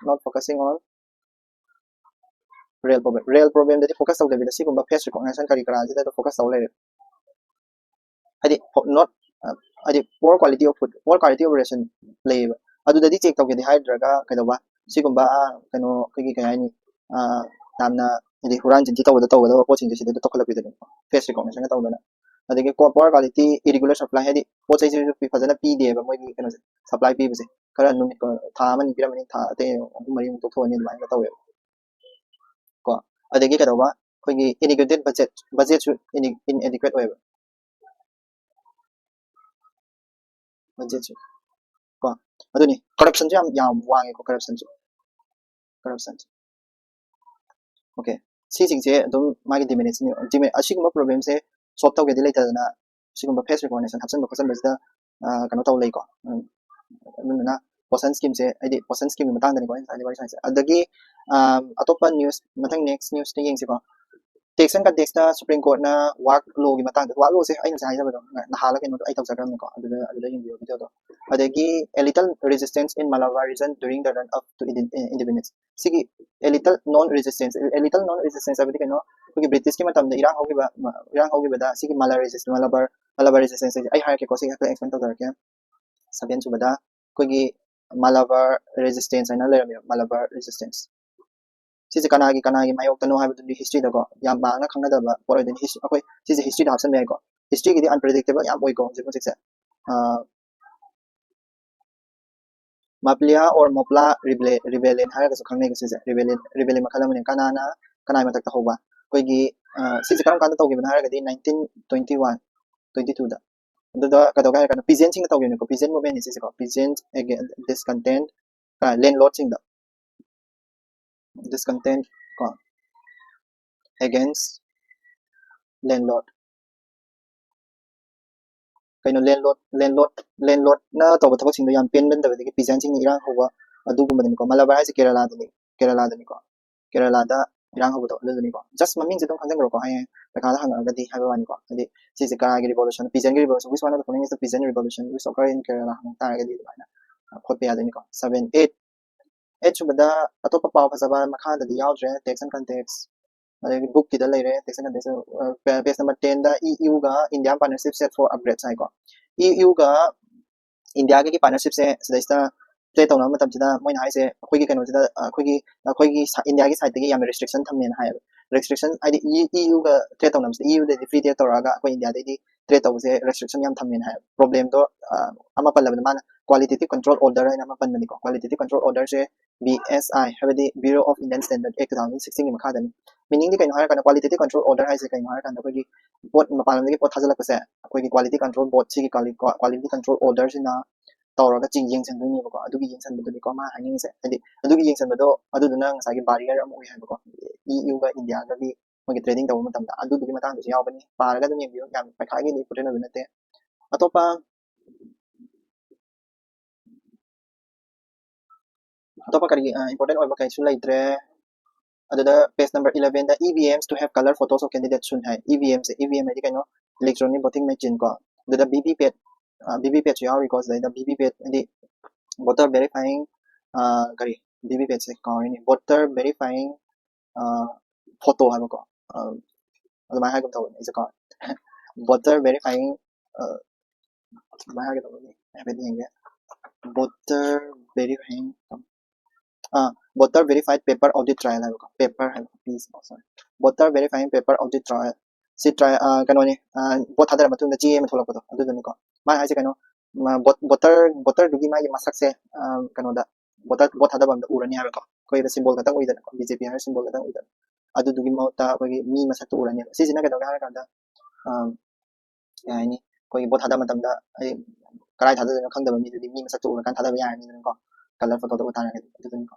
not focusing on real problem दि फोकस तौदे बिदा सिगुम्बा फेस रिकॉग्निशन करी करा जिदा तो फोकस तौ लेरे हाइदि not हाइदि poor quality of food poor quality of ration लेबा अदुददि चेक तौगे दि हाइड्रगा कदवा सिगुम्बा कनो कगी कयानि नामना हाइदि हुरान जिंति तौगदा पोचिंग जिदा तो खलपिदनि फेस रिकॉग्निशन का तौदना अदगी poor quality irregular supply हाइदि पोचै जे फजना पी देबा मोइगी कनो सप्लाई पीबसे खरा नुमित को था मन पिरामनि था ते मरि मुतो थोनि माइ तौवे को अदगी कदवा कोइगी inadequate budget सु inadequate ओइबा budget सु को अदुनि corruption याम वांगे को corruption ओके सिसिंगसे दम मागी डिमेरिट्स नि डिमेरिट असिगुम्बा प्रॉब्लम से सॉल्व तौगेदि लेतदना सिगुम्बा फेस रिकॉग्निशन हबसन बखसन बसदा कनो तौ लेको अदुना पोशन स्कीम से आइदि पोशन स्कीम मतंग दनि को आइदि वारि साइंस अदगी अतोपा न्यूज़ मथंग नेक्स्ट न्यूज़ ते येंग सिको टेक्सन का टेक्सटा सुप्रीम कोर्ट ना वाक लो की मतंग वाक लो से आइना साइजा बदो नहाला के नो आई तौ सकरम को अदुदा येंग वीडियो तो अदगी a little resistance in Malabar region during the run up to independence सिगी a little non resistance अबदि कनो कोगी ब्रिटिश के मतम द इरांग होगी बदा सिगी Malabar resistance आई हार के को सिगी एक्सप्लेन तो करके सबेन सुबदा कोगी Malabar resistance आइना लेरम Malabar resistance सिसे कनागी मायोक तनो हाबदुनि हिस्ट्री दको याम बांगना खंगदबा पोरदनि हिस्ट्री अखोय सिसे हिस्ट्री दासन मेको हिस्ट्री की अनप्रेडिक्टेबल याम ओइको जिको Maplia or Mopla rebellion हारगसु खंगने गसिसे rebellion मखलमने कनाय मतक होबा कोइगी सिसे करम कांदा तौगिबन हारगदि 1921 22 दा अदुदा कदोगा हारगन पीजेंट सिंग तौगिबन को पीजेंट मूवमेंट सिसे को पीजेंट अगेन discontent लैंडलॉर्ड सिंग दा discontent को against landlord कइनो लैंडलॉर्ड ना तौबा थबक सिंग याम पेन बन दबदि पीजेंट सिंग इरांग होबा अदुगुमदनि को Malabar हाइसे केरला को केरला दा इरांग होबो तो लदनि को जस्ट ममिंग से तो खंजंग रो को हाय पखादा हंगदि हाबा वानि को अदि सिसे कागी रिवॉल्यूशन पीजेंट की revolution which one of the following is the peasant revolution which occurred in Kerala तारगदि बाइना खोपे यादनि को 7 8 सुबदा अतोपा पाव फसबा मखादा दि यावद्रे टेक्स एंड कॉन्टेक्स्ट अदगी बुक की द लेरे text and context page number 10 दा EU गा India partnership set for upgrade साइ को EU गा इंडिया के पार्टनरशिप से सदैस्ता प्ले तौना मतम सिदा मोइना हाइसे अखोइगी कनो सिदा अखोइगी इंडिया की साइड तगी याम रिस्ट्रिक्शन थमेन हाय रिस्ट्रिक्शन आइदि EU गा ट्रेड तौना से EU दे फ्री ट्रेड तौरागा अखोइ इंडिया दे ट्रेड तौसे रिस्ट्रिक्शन याम थमेन हाय प्रॉब्लम तो अमा पल्लबन मान क्वालिटेटिव कंट्रोल ऑर्डर है अमा पन्ननि को क्वालिटेटिव कंट्रोल ऑर्डर से BSI हाबदि bureau of Indian standard act 2016 की मखादनि मीनिंग दि कनो हाय कनो क्वालिटेटिव कंट्रोल ऑर्डर हाइसे कनो हाय कनो अखोइगी पोट मपालम दे पोट थाजलक से अखोइगी क्वालिटी कंट्रोल बोर्ड सिगी क्वालिटी कंट्रोल ऑर्डर सिना तौरगा चिंग येंगसनदुनि बको अदुगी येंगसनबदुनि को मा हाइनिंगसे हाइदि अदुगी येंगसनबदो अदुदुना ngसागी बारियर अम ओइ हाइबको EU गा इंडिया गा भी मोगी ट्रेडिंग तौब मतमदा अदुदुगी मतंग दु यावबनि पारगा दु येंबियो याम पखागी दि पुटेन नते अतोपा करी important ओइबा कैसु लाइत्रे Other page number 11 the EVMs to have color photos of candidates soon hai EVMs EVM hai kaino electronic voting machine ko the BB page yaw because the BB page the voter verifying kari BB page se kauni voter verifying photo hai ko adumai hai ko to is a voter verifying adumai hai ko to everything voter verifying voter verified paper audit trial hai ko paper hai please sorry voter verifying paper audit trial si trial kano ni vote hadar matung da GM tholak ko adu ni ko ma hai se kano voter dugi ma masak se kano da vote hadar bam da urani ha ko koi da symbol ka ta oi da BJP har symbol ka ta oi da adu dugi ma ta koi mi masak to urani si sina ka da ha ka da yani koi vote hadar matam da ai karai thada da khang da mi du mi masak to ur kan thada ba ya ni ko color photo to ta na adu ni ko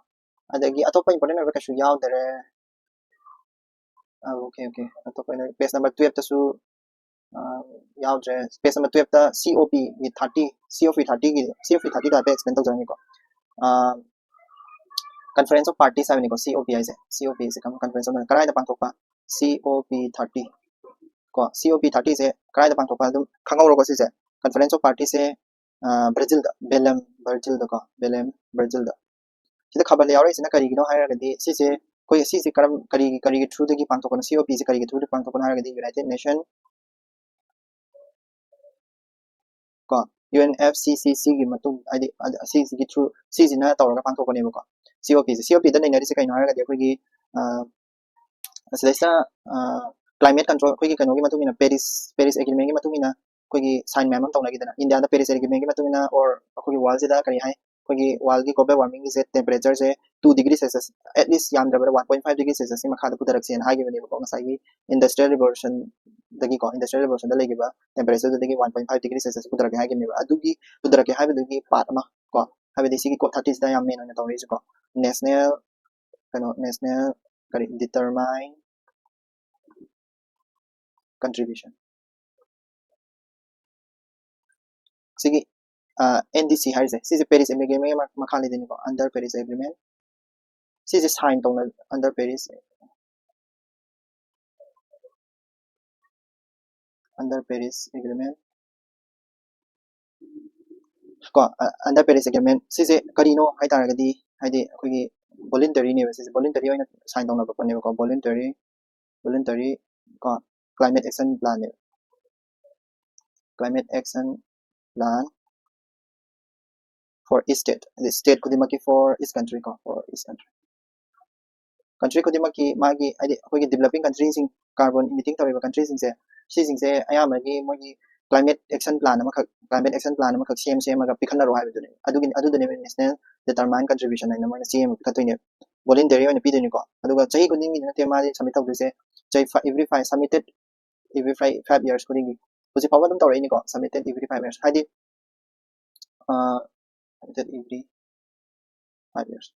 adagi atopa important na ka shu yaw dare okay atopa page number 12 ta su yaw je page number 12 ta COP with 30 COP 30 da pe explain to jani ko conference of parties hai ni ko COP is conference of karai da pang thok pa COP 30 ko COP 30 se karai da pang thok pa dum khangau ro ko si se conference of parties se Brazil da Belém Brazil da sida khabar le yaw sina kari gino hai ra di si se koi si se karam kari through da gi pang thok na COP se kari through da pang thok na ha ra di United Nation ko UNFCCC gi matung adi CC gi through CC na tawra ka pang thok ne ko COP da nei na se kai no ha ra di koi gi sida climate control koi gi kano gi matung ina Paris agreement gi matung ina koi gi sign mem am tawna gi da India da Paris agreement gi matung ina or koi gi wall se da kari hai koi gi wall gi global warming se temperature se 2 degrees Celsius at least yam da 1.5 degrees Celsius ma kha da pudarak se ha gi ne ko ngasai gi industrial revolution dagi ko industrial revolution da legi ba temperature dagi 1.5 degrees Celsius pudarak ha gi ne ba adugi pudarak ha bi dagi part ma ko ha bi si gi ko 30 da yam men na tawri ko national kari determine contribution sigi NDC hai se si Paris agreement ma kha le ni ko under Paris agreement si sign tawna under Paris agreement ko under Paris agreement si kari no hai tar ga di hai di koi gi voluntary ne si voluntary oina sign tawna ba ne ko voluntary ko climate action plan ne climate action plan for each state the state kudimaki for each country ko for each country kudimaki magi adi koi gi developing countries sing carbon emitting tawriba countries sing se ayama gi mo gi climate action plan ama khak sem ga pikhana ro haibu ne adu ne national determine contribution na mo CM khatoi voluntary oina pideni ko aduga chahi kudingi na te mari submit tawdu se every 5 submitted every 5 years kudingi huji pawa dum tawrai ni ko submitted every 5 years hadi submitted every 5 years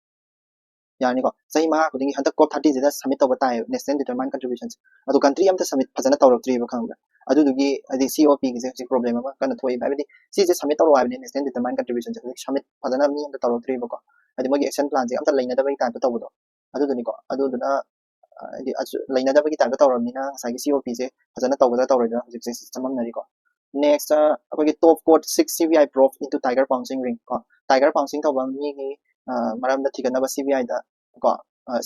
yani ko chahi ma kudingi handa COP 30 jeda submit tawba tai national determine contributions adu country am ta submit phajana tawrak tri ba khangba adu dugi adi COP gi se problem ama kana thoi ba adi si je submit tawra ba ni national determine contributions submit phajana mi am ta tawrak tri ba ko adi mogi action plan je am ta leina da ba ta tawdo adu duni ko adu duna adi leina da ba gi ta tawramina sai gi COP je phajana tawda tawra hojik se system am nari ko next akogi top court 6 CBI probe into tiger pouncing ring ko tiger pouncing tawba mi gi maram da thigana ba CBI da ko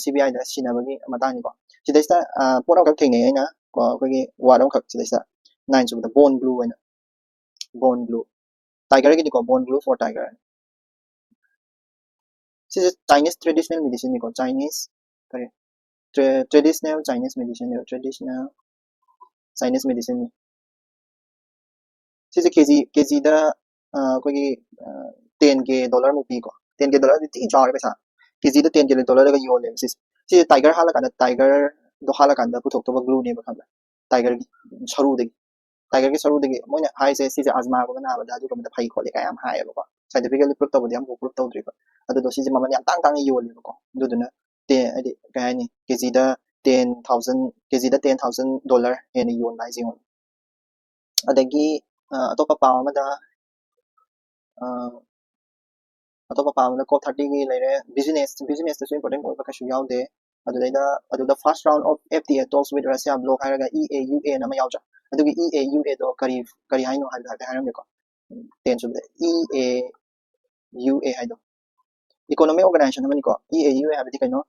CBI da sina ba gi matani ko sidaista pora ka thing ne na ko akogi ward am khak sidaista 9 su da bone blue ena bone blue tiger gi ko bone blue for tiger this is Chinese traditional medicine ni ko Chinese kare traditional Chinese medicine this is kg da akogi 10k dollar mu pi ko 10k dollar ti jar pesa kg da 10k dollar ga yo le sis tiger hala kan tiger do hala kan da puthok to ba glue ne ba khamla tiger gi saru de moina hai se si asma ko na ba da du ko da phai ko le ka yam hai ba ko scientifically proof to ba yam proof to dri ba adu do si maman yam tang yo le ba ko du du na te adi ka ni kg da 10,000 dollar en yon lai jing adagi atopa pa ma da atopa pa ma ko 30 gi le re business da so important ko ba ka shu yaw de ꯑꯗꯨꯗ first round of FTA talks with Russia block ꯍꯥꯏꯔꯒ EAUA ꯑꯃ ꯌꯥꯎꯗ꯭ꯔꯥ ꯑꯗꯨꯒꯤ EAUA ꯗꯣ ꯀꯔꯤ ꯍꯥꯏꯅꯣ ꯍꯥꯏꯕꯗꯣ ꯍꯥꯏꯐꯦꯠ ꯍꯥꯏꯔꯝꯒꯦꯀꯣ 10 ꯁꯨꯕꯗ EAUA ꯍꯥꯏꯗꯣ economic organization ꯑꯃꯅꯤꯀꯣ EAUA ꯍꯥꯏꯕꯗꯤ ꯀꯩꯅꯣ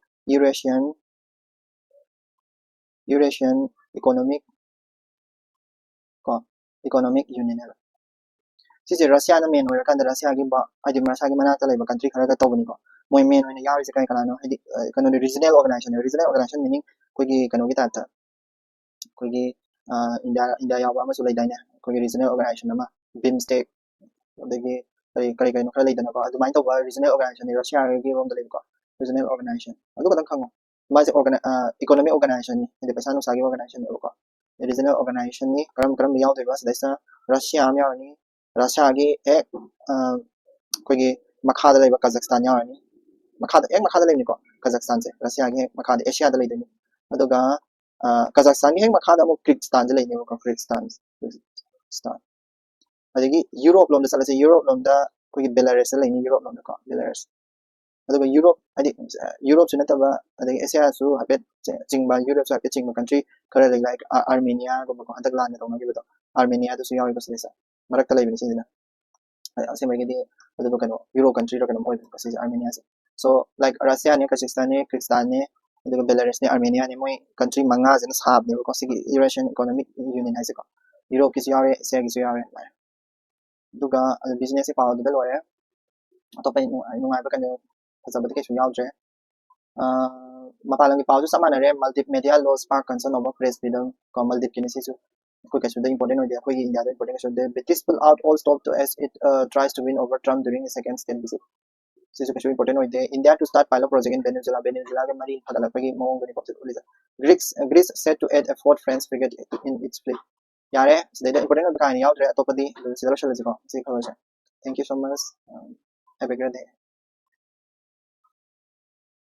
Eurasian Economic ꯀꯣ Economic Union ꯍꯥꯏꯕ ꯁꯤꯁꯦ ꯔꯁꯤꯌꯥꯅ ꯃꯦꯟ ꯑꯣꯏꯔꯀꯥꯟꯗ ꯔꯁꯤꯌꯥꯒꯤ ꯍꯥꯏꯗꯤ ꯔꯁꯤꯌꯥꯒꯤ ꯃꯅꯥꯛꯇ ꯂꯩꯕ ꯀꯟꯇ꯭ꯔꯤ ꯈꯔꯒ ꯇꯧꯕꯅꯤꯀꯣ ꯃꯣꯏ ꯃꯦꯟ ꯑꯣꯏꯅ ꯌꯥꯎꯔꯤꯁꯦ ꯀꯅꯥꯅꯣ ꯍꯥꯏꯗꯤ ꯀꯩꯅꯣꯗꯤ ꯔꯤꯖꯅꯦꯜ ꯑꯣꯔꯒꯅꯥꯏꯖꯦꯁꯟ ꯃꯤꯅꯤꯡ ꯑꯩꯈꯣꯏꯒꯤ ꯀꯩꯅꯣꯒꯤ ꯇꯥꯏꯞꯇ ꯑꯩꯈꯣꯏꯒꯤ ꯏꯟꯗꯤꯌꯥ ꯌꯥꯎꯕ ꯑꯃꯁꯨ ꯂꯩꯗꯥꯏꯅꯦ ꯑꯩꯈꯣꯏꯒꯤ ꯔꯤꯖꯅꯦꯜ ꯑꯣꯔꯒꯅꯥꯏꯖꯦꯁꯟ ꯑꯃ ꯕꯤꯝꯁꯇꯦꯛ ꯑꯗꯒꯤ ꯀꯩꯅꯣ ꯈꯔ ꯂꯩꯗꯅꯀꯣ ꯑꯗꯨꯃꯥꯏꯅ ꯇꯧꯕ ꯔꯤꯖꯅꯦꯜ ꯑꯣꯔꯒꯅꯥꯏꯖꯦꯁꯟꯅꯤ ꯔꯁꯤꯌꯥꯒꯤ ꯔꯣꯝꯗ ꯂꯩꯕꯀꯣ ꯔꯤꯖꯅꯦꯜ ꯑꯣꯔꯒꯅꯥꯏꯖꯦꯁꯟ ꯑꯗꯨ ꯈꯛꯇꯪ ꯈꯪꯉꯣ ꯃꯥꯁꯦ ꯏꯀꯣꯅꯣꯃꯤक ꯑꯣꯔꯒꯅꯥꯏꯖꯦꯁꯟꯅꯤ ꯍꯥꯏꯗꯤ ꯄꯩꯁꯥ ꯅꯨꯡꯁꯥꯒꯤ ꯑꯣꯔꯒꯅꯥꯏꯖꯦꯁꯟꯅꯦꯕꯀꯣ ꯔꯤꯖꯅꯦꯜ ꯑꯣꯔꯒꯅꯥꯏꯖꯦꯁꯟꯅꯤ ꯀꯔꯝꯕ ꯌꯥꯎꯗꯣꯏꯕ ꯁꯤꯗꯩꯁꯤꯗ ꯔꯁꯤꯌꯥ ꯑꯃ ꯌꯥꯎꯔꯅꯤ ꯔꯁꯤꯌꯥꯒꯤ ꯍꯦꯛ ꯑꯩꯈꯣꯏꯒꯤ ꯃꯈꯥꯗ ꯂꯩꯕ ꯀꯖꯥꯛꯁꯇꯥꯟ ꯌꯥꯎꯔꯅꯤ ꯃꯈꯥꯗ ꯂꯩꯕꯅꯤꯀꯣ ꯀꯖꯥꯛꯁꯇꯥꯟꯁꯦ ꯔꯁꯤꯌꯥꯒꯤ ꯍꯦꯛ ꯃꯈꯥꯗ ꯑꯦꯁꯤꯌꯥꯗ ꯂꯩꯗꯣꯏꯅꯤ ꯑꯗꯨꯒ ꯀꯖꯥꯛꯁꯇꯥꯟꯒꯤ ꯍꯦꯛ ꯃꯈꯥꯗ ꯑꯃꯨꯛ ꯀ꯭ꯔꯤꯛꯁꯇꯥꯟꯁꯦ ꯂꯩꯅꯦꯕꯀꯣ ꯀ꯭ꯔꯤꯛꯁꯇꯥꯟ ꯑꯗꯒꯤ ꯌꯨꯔꯣꯞ ꯂꯣꯝꯗ ꯆꯠꯂꯁꯦ ꯌꯨꯔꯣꯞ ꯂꯣꯝꯗ ꯑꯩꯈꯣꯏꯒꯤ ꯕꯦꯂꯥꯔꯁꯇ ꯂꯩꯅꯤ ꯌꯨꯔꯣꯞ ꯂꯣꯝꯗꯀꯣ ꯕꯦꯂꯥꯔꯁ ꯑꯗꯨꯒ ꯌꯨꯔꯣꯞ ꯍꯥꯏꯗꯤ ꯌꯨꯔꯣꯞꯁꯨ ꯅꯠꯇꯕ ꯑꯗꯒꯤ ꯑꯦꯁꯤꯌꯥꯁꯨ ꯍꯥꯏꯐꯦꯠ ꯆꯤꯡꯕ ꯌꯨꯔꯣꯞꯁꯨ ꯍꯥꯏꯐꯦꯠ ꯆꯤꯡꯕ ꯀꯟꯇ꯭ꯔꯤ ꯈꯔ ꯂꯩ ꯂꯥꯏꯛ ꯑꯥꯔꯃꯦꯅꯤꯌꯥꯒꯨꯝꯕꯀꯣ ꯍꯟꯗꯛ ꯂꯥꯟꯅ ꯇꯧꯅꯈꯤꯕꯗꯣ ꯑꯥꯔꯃꯦꯅꯤꯌꯥꯗꯨꯁꯨ ꯌꯥꯎꯔꯤꯕ ꯁꯤꯗꯩꯁꯦ ꯃꯔꯛꯇ ꯂꯩꯕꯅꯤ ꯁꯤꯁꯤꯅ ꯑꯁꯦꯡꯕꯒꯤꯗꯤ ꯑꯗꯨꯒ ꯀꯩꯅꯣ ꯌꯨꯔꯣ ꯀꯟꯇ꯭ꯔꯤꯔ ꯀꯩꯅꯣꯝ ꯑꯣꯏꯕꯀꯣ ꯁꯤꯁꯦ ꯑꯥꯔꯃꯦꯅꯤꯌꯥꯁꯦ ꯁꯣ ꯂꯥꯏꯛ ꯔꯁꯤꯌꯥꯅꯦ ꯀꯖꯥꯛꯁꯇꯥꯟꯅꯦ ꯀ꯭ꯔꯤꯛꯁꯇꯥꯟꯅꯦ ꯑꯗꯨꯒ ꯕꯦꯂꯥꯔꯁꯅꯦ ꯑꯥꯔꯃꯦꯅꯤꯌꯥꯅꯦ ꯃꯣꯏ ꯀꯟꯇ꯭ꯔꯤ ꯃꯉꯥꯁꯤꯅ ꯁꯥꯕꯅꯦꯕꯀꯣ ꯁꯤꯒꯤ ꯌꯨꯔꯦꯁꯤꯌꯟ ꯏꯀꯣꯅꯣꯃꯤक ꯌꯨꯅꯤꯌꯟ ꯍꯥꯏꯁꯦꯀꯣ ꯌꯨꯔꯣꯞꯀꯤꯁꯨ ꯌꯥꯎꯔꯦ ꯑꯦꯁꯤꯌꯥꯒꯤꯁꯨ ꯌꯥꯎꯔꯦ ꯑꯗꯨꯃꯥꯏꯅ ꯑꯗꯨꯒ ꯕꯤꯖꯤꯅꯦꯁꯁꯦ ꯄꯥꯎ ꯑꯗꯨꯗ ꯂꯣꯏꯔꯦ ꯑꯇꯣꯞꯄ ꯅꯨꯡꯉꯥꯏꯕ ꯀꯩꯅꯣ ꯐꯖꯕꯗꯤ ꯀꯩꯁꯨ ꯌꯥꯎꯗ꯭ꯔꯦ ꯃꯄꯥꯟ ꯂꯝꯒꯤ ꯄꯥꯎꯁꯨ ꯆꯞ ꯃꯥꯟꯅꯔꯦ ꯃꯜꯇꯤꯃꯦꯗꯤꯌꯥ ꯂꯣ ꯁ꯭ꯄꯥꯔꯛ ꯀꯟꯁꯔꯟ ꯑꯣꯚꯔ ꯄ꯭ꯔꯦꯁ ꯐ꯭रीडम ꯀꯣ ꯃꯜꯗꯤꯞꯀꯤꯅꯤ ꯁꯤꯁꯨ ꯑꯩꯈꯣꯏ ꯀꯩꯁꯨꯗ ꯏꯝꯄꯣर्टेंट ꯑꯣꯏꯗꯦ ꯑꯩꯈꯣꯏꯒꯤ ꯏꯟꯗꯤꯌꯥꯗ ꯏꯝꯄꯣर्टेंट ꯀꯩꯁꯨ ꯑꯣꯏꯗꯦ ꯕ꯭रिꯇꯤsh pull out all stop to as it tries to win over Trump during his second state visit ꯁꯤꯁꯨ ꯀꯩꯁꯨ ꯏꯝꯄꯣर्टेंट ꯑꯣꯏꯗꯦ India to start pilot project in Venezuela ꯃꯔꯤ ꯐꯒꯠꯂꯛꯄꯒꯤ ꯃꯑꯣꯡꯗꯅꯤ ꯎꯠꯂꯤꯁꯦ Greece set to add a fourth French frigate in its fleet ꯌꯥꯔꯦ ꯁꯤꯗꯩꯗ ꯏꯝꯄꯣर्टेंट ꯑꯣꯏꯕ ꯀꯥꯏꯅ ꯌꯥꯎꯗ꯭ꯔꯦ ꯑꯇꯣꯞꯄꯗꯤ ꯁꯤꯗ ꯂꯣꯏꯁꯤꯜꯂꯁꯤꯀꯣ ꯁꯤ ꯈꯕꯔꯁꯦ Thank you so much. Have a great day.